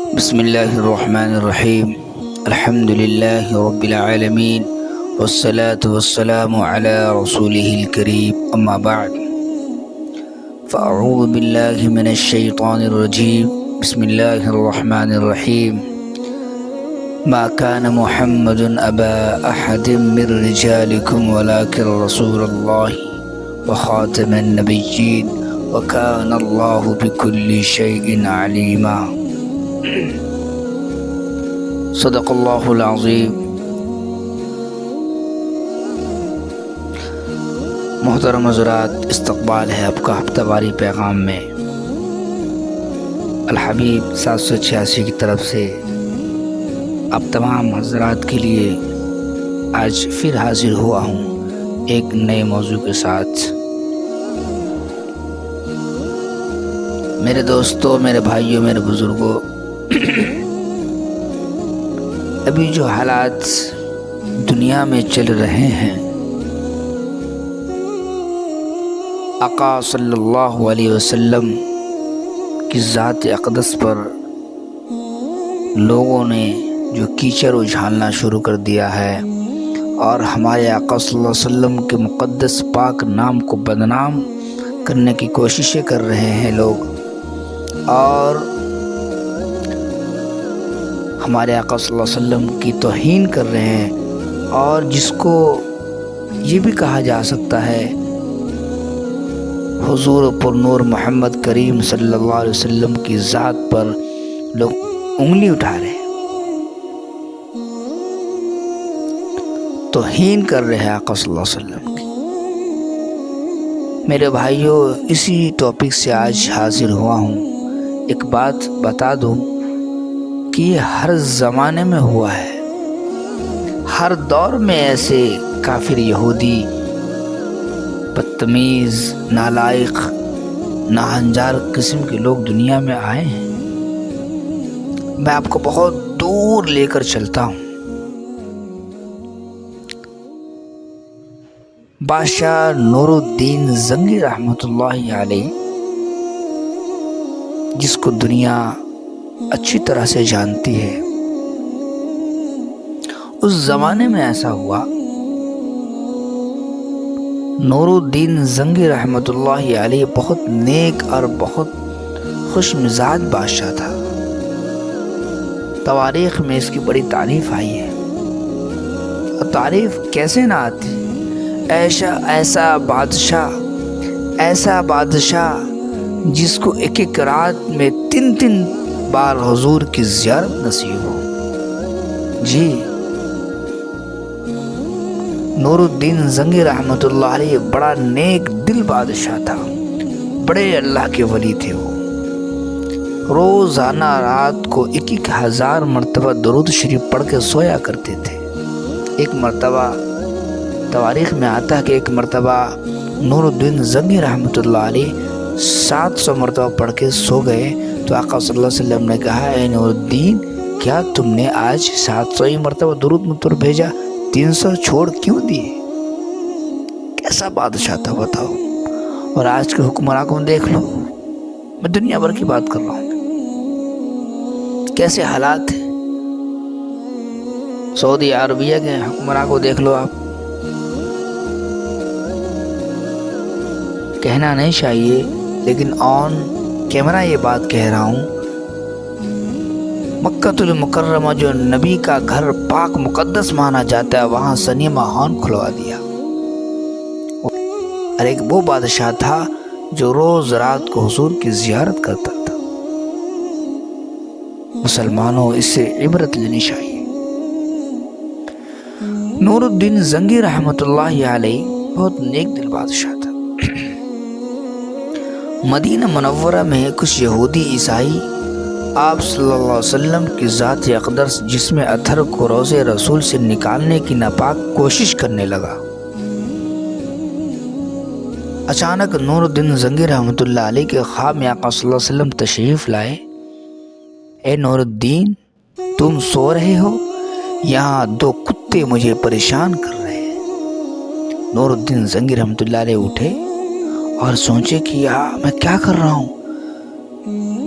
بسم الله الرحمن الرحيم. الحمد لله رب العالمين، والصلاة والسلام على رسوله الكريم، أما بعد، فأعوذ بالله من الشيطان الرجيم. بسم الله الرحمن الرحيم. ما كان محمد أبا أحد من رجالكم ولكن رسول الله وخاتم النبيين وكان الله بكل شيء عليما. صدق اللہ العظیم. محترم حضرات، استقبال ہے آپ کا ہفتہ واری پیغام میں. الحبیب 786 کی طرف سے آپ تمام حضرات کے لیے آج پھر حاضر ہوا ہوں ایک نئے موضوع کے ساتھ. میرے دوستوں، میرے بھائیوں، میرے بزرگوں، ابھی جو حالات دنیا میں چل رہے ہیں، آقا صلی اللہ علیہ وسلم کی ذات اقدس پر لوگوں نے جو کیچڑ اچھالنا شروع کر دیا ہے اور ہمارے آقا صلی اللہ علیہ وسلم کے مقدس پاک نام کو بدنام کرنے کی کوششیں کر رہے ہیں لوگ، اور ہمارے آقا صلی اللہ علیہ وسلم کی توہین کر رہے ہیں، اور جس کو یہ بھی کہا جا سکتا ہے حضور پر نور محمد کریم صلی اللہ علیہ وسلم کی ذات پر لوگ انگلی اٹھا رہے ہیں، توہین کر رہے ہیں آقا صلی اللہ علیہ وسلم کی. میرے بھائیوں، اسی ٹاپک سے آج حاضر ہوا ہوں. ایک بات بتا دوں کہ یہ ہر زمانے میں ہوا ہے، ہر دور میں ایسے کافر یہودی، بدتمیز، نالائق، ناہنجار قسم کے لوگ دنیا میں آئے ہیں. میں آپ کو بہت دور لے کر چلتا ہوں. بادشاہ نور الدین زنگی رحمۃ اللہ علیہ، جس کو دنیا اچھی طرح سے جانتی ہے، اس زمانے میں ایسا ہوا. نور الدین زنگی رحمۃ اللہ علیہ بہت نیک اور بہت خوش مزاج بادشاہ تھا. تواریخ میں اس کی بڑی تعریف آئی ہے، اور تعریف کیسے نہ آتی. ایسا بادشاہ جس کو ایک ایک رات میں 3 بار حضور کی زیارت نصیب ہو. جی، نور الدین زنگی رحمۃ اللہ علیہ بڑا نیک دل بادشاہ تھا، بڑے اللہ کے ولی تھے. وہ روزانہ رات کو 1000 مرتبہ درود شریف پڑھ کے سویا کرتے تھے. ایک مرتبہ تواریخ میں آتا ہے کہ ایک مرتبہ نور الدین زنگی رحمۃ اللہ علیہ 700 مرتبہ پڑھ کے سو گئے، تو آقا صلی اللہ علیہ وسلم نے کہا، اے نور الدین، کیا تم نے آج 700 مرتبہ درود مجھ پر بھیجا، 300 چھوڑ کیوں دیے؟ کیسا بادشاہ تھا بتاؤ. اور آج کے حکمراں کو دیکھ لو، میں دنیا بھر کی بات کر رہا ہوں، کیسے حالات ہیں. سعودی عربیہ کے حکمراں کو دیکھ لو آپ. کہنا نہیں چاہیے، لیکن آن کیمرہ یہ بات کہہ رہا ہوں، مکہ المکرمہ جو نبی کا گھر پاک مقدس مانا جاتا ہے، وہاں سنیما ہال کھلوا دیا. اور ایک وہ بادشاہ تھا جو روز رات کو حضور کی زیارت کرتا تھا. مسلمانوں، اس سے عبرت لینی چاہیے. نور الدین زنگی رحمۃ اللہ علیہ بہت نیک دل بادشاہ تھا. مدینہ منورہ میں کچھ یہودی عیسائی آپ صلی اللہ علیہ وسلم کی ذات اقدس جسم اطہر کو روضہ رسول سے نکالنے کی ناپاک کوشش کرنے لگا. اچانک نور الدین زنگی رحمۃ اللہ علیہ کے خواب میں آقا صلی اللہ علیہ وسلم تشریف لائے. اے نور الدین، تم سو رہے ہو؟ یہاں 2 کتے مجھے پریشان کر رہے ہیں. نور الدین زنگی رحمۃ اللہ علیہ اٹھے اور سوچے کہ میں کیا کر رہا ہوں.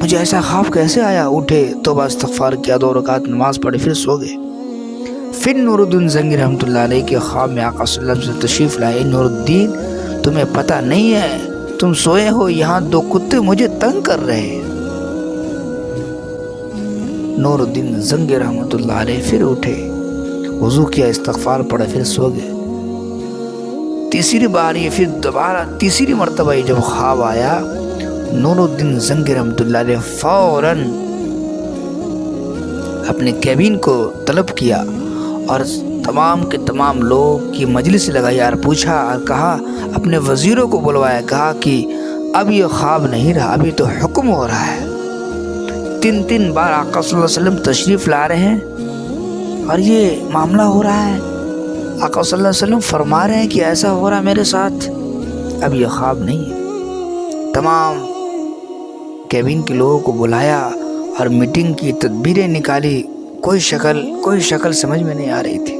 مجھے ایسا خواب کیسے آیا؟ اٹھے، توبہ استغفار کیا، 2 رکعت نماز پڑھی، پھر سو گئے۔ پھر نور الدین زنگی رحمۃ اللہ علیہ کے خواب میں آقا صلی اللہ علیہ وسلم سے تشریف لائے۔ نور الدین، تمہیں پتہ نہیں ہے تم سوئے ہو، یہاں 2 کتے مجھے تنگ کر رہے ہیں۔ نور الدین زنگی رحمۃ اللہ علیہ پھر اٹھے، وضو کیا، استغفار پڑھا، پھر سو گئے۔ تیسری بار یہ پھر دوبارہ تیسری مرتبہ یہ جب خواب آیا، نور الدین زنگی رحمۃ اللہ علیہ فوراً اپنے کیبن کو طلب کیا اور تمام کے تمام لوگ کی مجلس لگائی اور پوچھا اور کہا، اپنے وزیروں کو بلوایا، کہا کہ اب یہ خواب نہیں رہا، ابھی تو حکم ہو رہا ہے۔ 3 بار آقا صلی اللہ علیہ وسلم تشریف لا رہے ہیں اور یہ معاملہ ہو رہا ہے۔ آقا صلی اللہ علیہ وسلم فرما رہے ہیں کہ ایسا ہو رہا میرے ساتھ، اب یہ خواب نہیں ہے۔ تمام کیبن کے لوگوں کو بلایا اور میٹنگ کی، تدبیریں نکالی، کوئی شکل سمجھ میں نہیں آ رہی تھی۔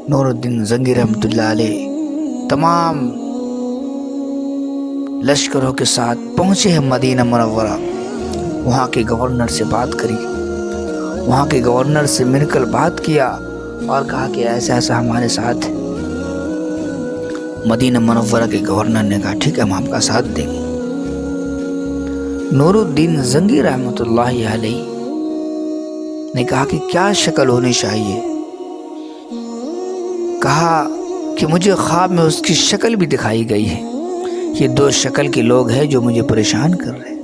نور الدین زنگی رحمۃ اللہ علیہ تمام لشکروں کے ساتھ پہنچے ہیں مدینہ منورہ۔ وہاں کے گورنر سے بات کری، وہاں کے گورنر سے مل کر بات کیا اور کہا کہ ایسا ایسا ہمارے ساتھ۔ مدینہ منورہ کے گورنر نے کہا ٹھیک ہے، ہم آپ کا ساتھ دیں گے۔ نور الدین زنگی رحمۃ اللہ علیہ نے کہا کہ کیا شکل ہونی چاہیے؟ کہا کہ مجھے خواب میں اس کی شکل بھی دکھائی گئی ہے، یہ 2 شکل کے لوگ ہیں جو مجھے پریشان کر رہے ہیں۔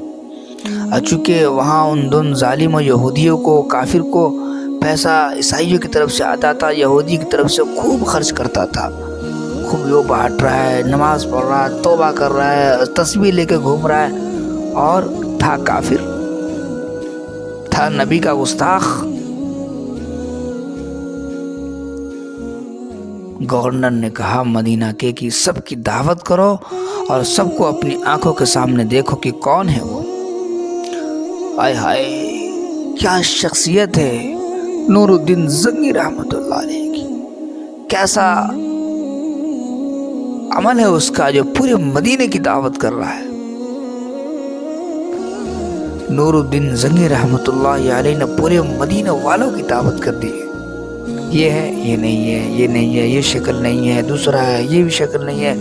اور چونکہ وہاں ان دونوں ظالم و یہودیوں کو، کافر کو پیسہ عیسائیوں کی طرف سے آتا تھا، یہودی کی طرف سے خوب خرچ کرتا تھا، خوب وہ بانٹ رہا ہے، نماز پڑھ رہا ہے، توبہ کر رہا ہے، تسبیح لے کے گھوم رہا ہے، اور تھا کافر، تھا نبی کا گستاخ۔ گورنر نے کہا مدینہ کے کہ سب کی دعوت کرو اور سب کو اپنی آنکھوں کے سامنے دیکھو کہ کون ہے وہ۔ آئے ہائے، کیا شخصیت ہے نور الدین زنگی رحمۃ اللہ علیہ کی، کیسا عمل ہے اس کا جو پورے مدینے کی دعوت کر رہا ہے۔ نور الدین زنگی رحمۃ اللہ علیہ نے پورے مدینہ والوں کی دعوت کر دی، یہ ہے، یہ نہیں ہے، یہ نہیں ہے، یہ شکل نہیں ہے، دوسرا ہے، یہ بھی شکل نہیں ہے۔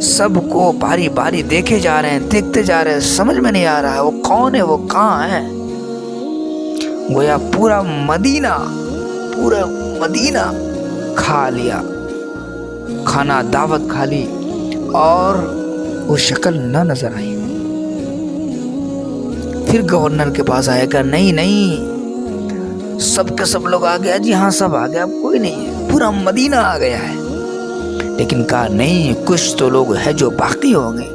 سب کو باری باری دیکھے جا رہے ہیں، دیکھتے جا رہے ہیں، سمجھ میں نہیں آ رہا ہے وہ کون ہے، وہ کہاں ہے۔ گویا پورا مدینہ کھا لیا، کھانا دعوت کھا لی اور وہ شکل نہ نظر آئی۔ پھر گورنر کے پاس آئے گا، نہیں، سب کے سب لوگ آ گیا، جی ہاں سب آ گیا، اب کوئی نہیں ہے، پورا مدینہ آ گیا ہے۔ لیکن کہا نہیں، کچھ تو لوگ ہیں جو باقی ہوں گے۔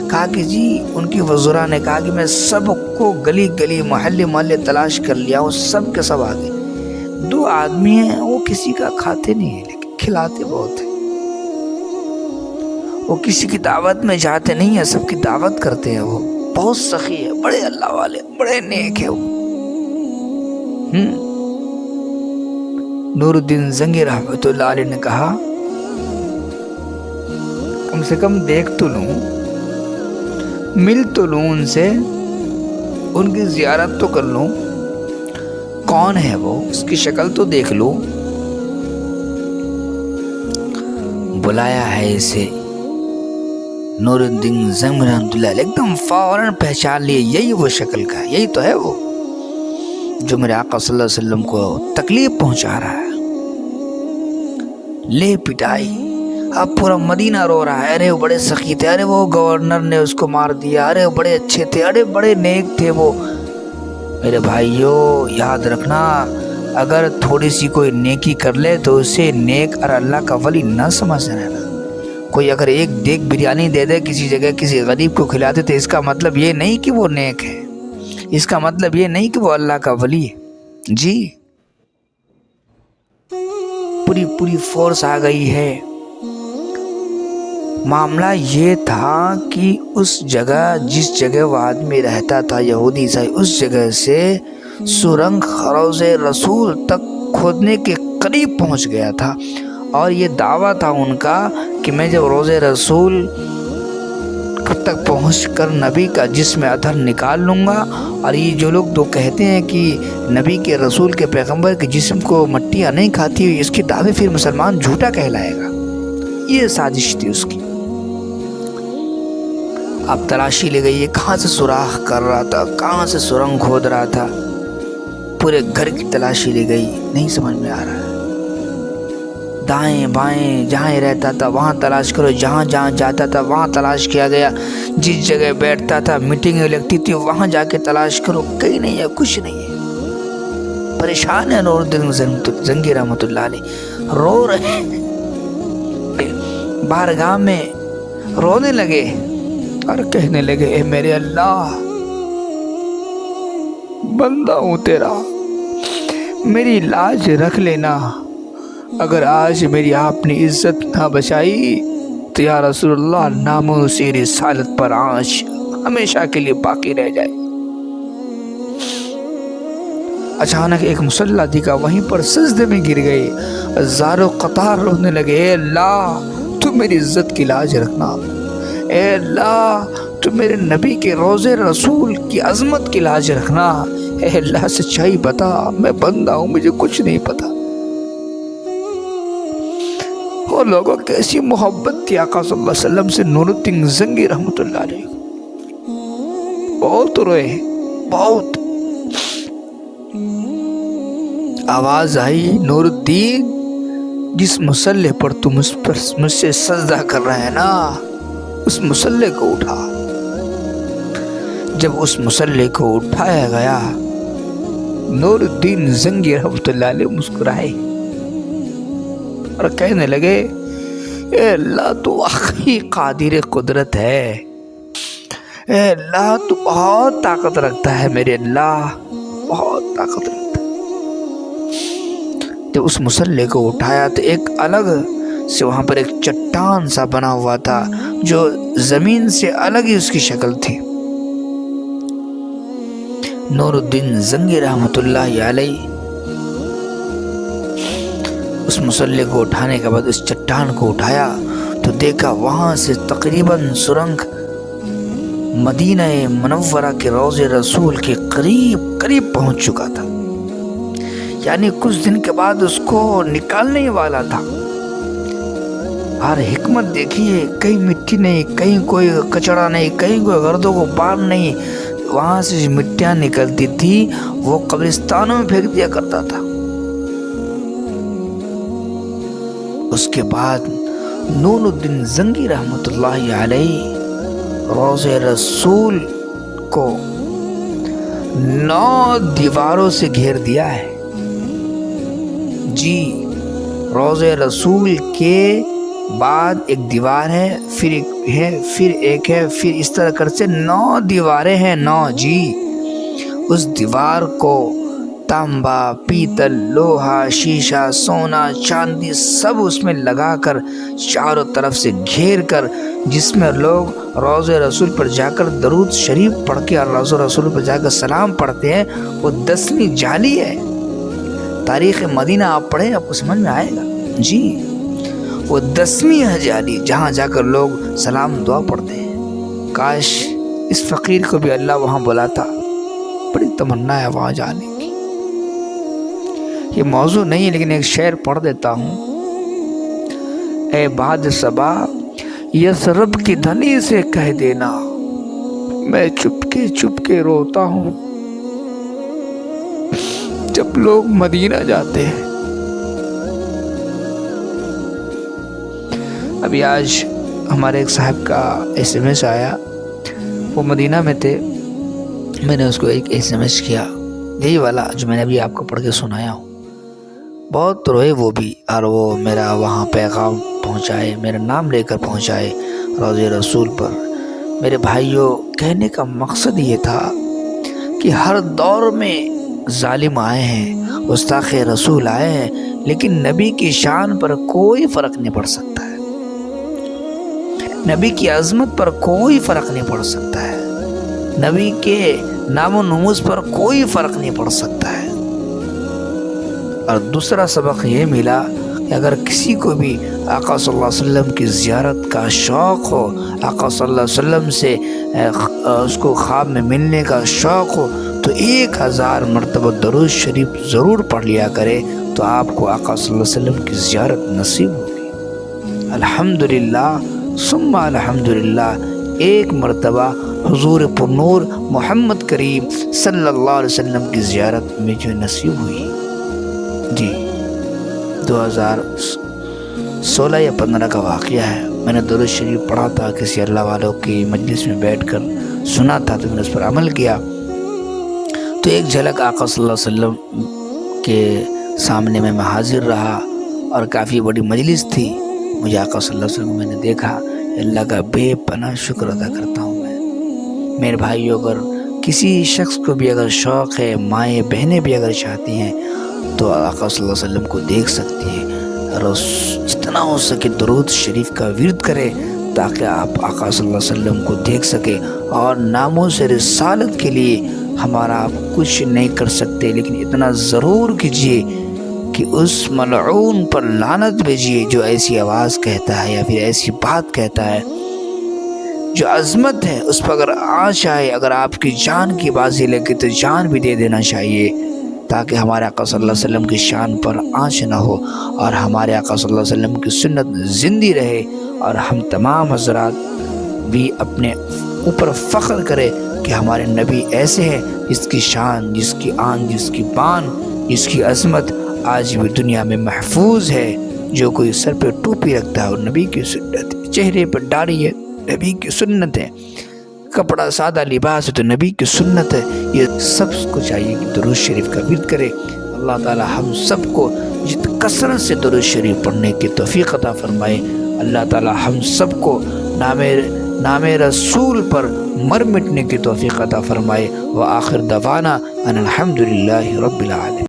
کہا کہ جی، ان کی وزراء نے کہا کہ میں سب کو گلی گلی محلے تلاش کر لیا ہوں، سب کے سب آ گئے۔ 2 آدمی ہیں، وہ کسی کا کھاتے نہیں ہیں لیکن کھلاتے بہت ہیں، وہ کسی کی دعوت میں جاتے نہیں ہیں، سب کی دعوت کرتے ہیں، وہ بہت سخی ہے، بڑے اللہ والے، بڑے نیک ہے وہ۔ نور الدین زنگی رحمۃ اللہ علیہ نے کہا کم سے کم دیکھ تو لوں، مل تو لوں ان سے، ان کی زیارت تو کر لوں، کون ہے وہ، اس کی شکل تو دیکھ لوں۔ بلایا ہے اسے، نور الدین زنگی رحمۃ اللہ علیہ ایک دم فوراً پہچان لیے، یہی وہ شکل کا، یہی تو ہے وہ جو میرے آقا صلی اللہ علیہ وسلم کو تکلیف پہنچا رہا ہے۔ لے پٹائی، اب پورا مدینہ رو رہا ہے، ارے وہ بڑے سخی تھے، ارے وہ گورنر نے اس کو مار دیا، ارے وہ بڑے اچھے تھے، ارے بڑے نیک تھے وہ۔ میرے بھائیوں یاد رکھنا، اگر تھوڑی سی کوئی نیکی کر لے تو اسے نیک اور اللہ کا ولی نہ سمجھ رہنا۔ کوئی اگر ایک دیگ بریانی دے دے کسی جگہ کسی غریب کو کھلاتے تو اس کا مطلب یہ نہیں کہ وہ نیک ہے، اس کا مطلب یہ نہیں کہ وہ اللہ کا ولی ہے۔ جی پوری فورس آ گئی ہے۔ معاملہ یہ تھا کہ اس جگہ جس جگہ وہ آدمی رہتا تھا یہودی عیسائی، اس جگہ سے سرنگ روض رسول تک کھودنے کے قریب پہنچ گیا تھا، اور یہ دعویٰ تھا ان کا کہ میں جب روض رسول تک پہنچ کر نبی کا جسم اطہر نکال لوں گا، اور یہ جو لوگ تو کہتے ہیں کہ نبی کے رسول کے پیغمبر کے جسم کو مٹیاں نہیں کھاتی، اس کے دعوے پھر مسلمان جھوٹا کہلائے گا۔ یہ سازش تھی اس کی۔ اب تلاشی لے گئی، یہ کہاں سے سوراخ کر رہا تھا، کہاں سے سرنگ کھود رہا تھا، پورے گھر کی تلاشی لے گئی، نہیں سمجھ میں آ رہا ہے۔ دائیں بائیں جہاں رہتا تھا وہاں تلاش کرو، جہاں جہاں جاتا تھا وہاں تلاش کیا گیا، جس جگہ بیٹھتا تھا میٹنگیں لگتی تھی وہاں جا کے تلاش کرو، کہیں نہیں ہے، کچھ نہیں ہے۔ پریشان ہے نور الدین زنگی رحمۃ اللہ علیہ، رو رہے بارگاہ میں، رونے لگے اور کہنے لگے، اے میرے اللہ، بندہ ہوں تیرا، میری لاج رکھ لینا، اگر آج میری آپ نے عزت نہ بچائی تو یا رسول اللہ ناموس رسالت پر آنچ ہمیشہ کے لیے باقی رہ جائے۔ اچانک ایک مسلح دکھا، وہیں پر سجدے میں گر گئے، زارو قطار رونے لگے، اے اللہ تو میری عزت کی لاج رکھنا، اے اللہ تو میرے نبی کے روضے رسول کی عظمت کی لاج رکھنا، اے اللہ سچائی بتا، میں بندہ ہوں، مجھے کچھ نہیں پتا۔ اور لوگوں کیسی محبت تھی آقا صلی اللہ علیہ وسلم سے نور الدین زنگی رحمۃ اللہ علیہ، بہت روئے، بہت۔ آواز آئی، نور الدین، جس مسلح پر تم مجھ سے سجدہ کر رہے ہیں نا، اس مسلح کو اٹھا۔ جب اس مسلح کو اٹھایا گیا، نور الدین زنگی رحمۃ اللہ علیہ مسکرائے اور کہنے لگے، اے اللہ تو واقعی قادر قدرت ہے، اے اللہ تو بہت طاقت رکھتا ہے، میرے اللہ بہت طاقت رکھتا ہے۔ جب اس مسلح کو اٹھایا تو ایک الگ سے وہاں پر ایک چٹان سا بنا ہوا تھا جو زمین سے الگ ہی اس کی شکل تھی۔ نور الدین زنگی رحمۃ اللہ علیہ اس مسلح کو اٹھانے کے بعد اس چٹان کو اٹھایا تو دیکھا وہاں سے تقریباً سرنگ مدینہ منورہ کے روض رسول کے قریب قریب پہنچ چکا تھا، یعنی کچھ دن کے بعد اس کو نکالنے ہی والا تھا۔ اور حکمت دیکھیے، کہیں مٹی نہیں، کہیں کوئی کچڑا نہیں، کہیں کوئی گرد و غبار نہیں، وہاں سے مٹیاں نکلتی تھی وہ قبرستانوں میں پھینک دیا کرتا تھا۔ اس کے بعد نور الدین زنگی رحمۃ اللہ علیہ روض رسول کو 9 دیواروں سے گھیر دیا ہے۔ جی، روض رسول کے بعد ایک دیوار ہے، پھر ایک ہے، پھر ایک ہے، پھر اس طرح کرتے 9 دیواریں ہیں، 9۔ جی، اس دیوار کو تانبا، پیتل، لوہا، شیشہ، سونا، چاندی سب اس میں لگا کر چاروں طرف سے گھیر کر، جس میں لوگ روض رسول پر جا کر درود شریف پڑھ کے اور روض رسول پر جا کر سلام پڑھتے ہیں، وہ 10ویں جالی ہے۔ تاریخ مدینہ آپ پڑھیں، آپ کو سمجھ میں آئے گا۔ جی، وہ 10ویں ہے جالی، جہاں جا کر لوگ سلام دعا پڑھتے ہیں۔ کاش اس فقیر کو بھی اللہ وہاں بلاتا، بڑی تمنا ہے وہاں جانے کی۔ یہ موضوع نہیں ہے لیکن ایک شعر پڑھ دیتا ہوں۔ اے باد صبا یثرب کی دھنی سے کہہ دینا، میں چپ کے روتا ہوں جب لوگ مدینہ جاتے ہیں۔ ابھی آج ہمارے ایک صاحب کا SMS آیا، وہ مدینہ میں تھے، میں نے اس کو ایک SMS کیا، یہی والا جو میں نے ابھی آپ کو پڑھ کے سنایا ہوں۔ بہت روئے وہ بھی، اور وہ میرا وہاں پیغام پہنچائے، میرا نام لے کر پہنچائے روض رسول پر۔ میرے بھائیوں، کہنے کا مقصد یہ تھا کہ ہر دور میں ظالم آئے ہیں، گستاخ رسول آئے ہیں، لیکن نبی کی شان پر کوئی فرق نہیں پڑ سکتا ہے، نبی کی عظمت پر کوئی فرق نہیں پڑ سکتا ہے، نبی کے نام و نموز پر کوئی فرق نہیں پڑ سکتا ہے۔ اور دوسرا سبق یہ ملا کہ اگر کسی کو بھی آقا صلی اللہ علیہ وسلم کی زیارت کا شوق ہو، آقا صلی اللہ علیہ وسلم سے اس کو خواب میں ملنے کا شوق ہو، تو 1000 مرتبہ درود شریف ضرور پڑھ لیا کرے، تو آپ کو آقا صلی اللہ علیہ وسلم کی زیارت نصیب ہوگی۔ الحمدللہ ثم الحمدللہ، ایک مرتبہ حضور پر نور محمد کریم صلی اللہ علیہ وسلم کی زیارت مجھے نصیب ہوئی۔ جی 2016 یا 15 کا واقعہ ہے، میں نے درود شریف پڑھا تھا، کسی اللہ والوں کی مجلس میں بیٹھ کر سنا تھا، تو میں نے اس پر عمل کیا۔ تو ایک جھلک آقا صلی اللہ علیہ وسلم کے سامنے میں حاضر رہا، اور کافی بڑی مجلس تھی، مجھے آقا صلی اللہ علیہ وسلم میں نے دیکھا۔ اللہ کا بے پناہ شکر ادا کرتا ہوں میں۔ میرے بھائیو، اگر کسی شخص کو بھی اگر شوق ہے، مائیں بہنیں بھی اگر چاہتی ہیں، تو آقا صلی اللہ علیہ وسلم کو دیکھ سکتی ہیں، اور جتنا ہو سکے درود شریف کا ورد کرے، تاکہ آپ آقا صلی اللہ علیہ وسلم کو دیکھ سکے۔ اور ناموس رسالت کے لیے ہمارا آپ کچھ نہیں کر سکتے، لیکن اتنا ضرور کیجئے کہ اس ملعون پر لعنت بھیجیے جو ایسی آواز کہتا ہے یا پھر ایسی بات کہتا ہے جو عظمت ہے، اس پر اگر آنچ آئے، اگر آپ کی جان کی بازی لگے تو جان بھی دے دینا چاہیے، تاکہ ہمارے آقا صلی اللہ علیہ وسلم کی شان پر آنچ نہ ہو، اور ہمارے آقا صلی اللہ علیہ وسلم کی سنت زندی رہے، اور ہم تمام حضرات بھی اپنے اوپر فخر کرے کہ ہمارے نبی ایسے ہیں جس کی شان، جس کی آن، جس کی بان، جس کی عظمت آج بھی دنیا میں محفوظ ہے۔ جو کوئی سر پہ ٹوپی رکھتا ہے اور نبی کی سنت ہے، چہرے پر داڑھی ہے، نبی کی سنت ہے، کپڑا سادہ لباس ہے تو نبی کی سنت ہے۔ یہ سب کو چاہیے کہ درود شریف کا ورد کرے۔ اللہ تعالی ہم سب کو کثرت سے درود شریف پڑھنے کی توفیق عطا فرمائے۔ اللہ تعالی ہم سب کو نام رسول پر مر مٹنے کی توفیق عطا فرمائے۔ وآخر دعوانا ان الحمدللہ رب العالمین۔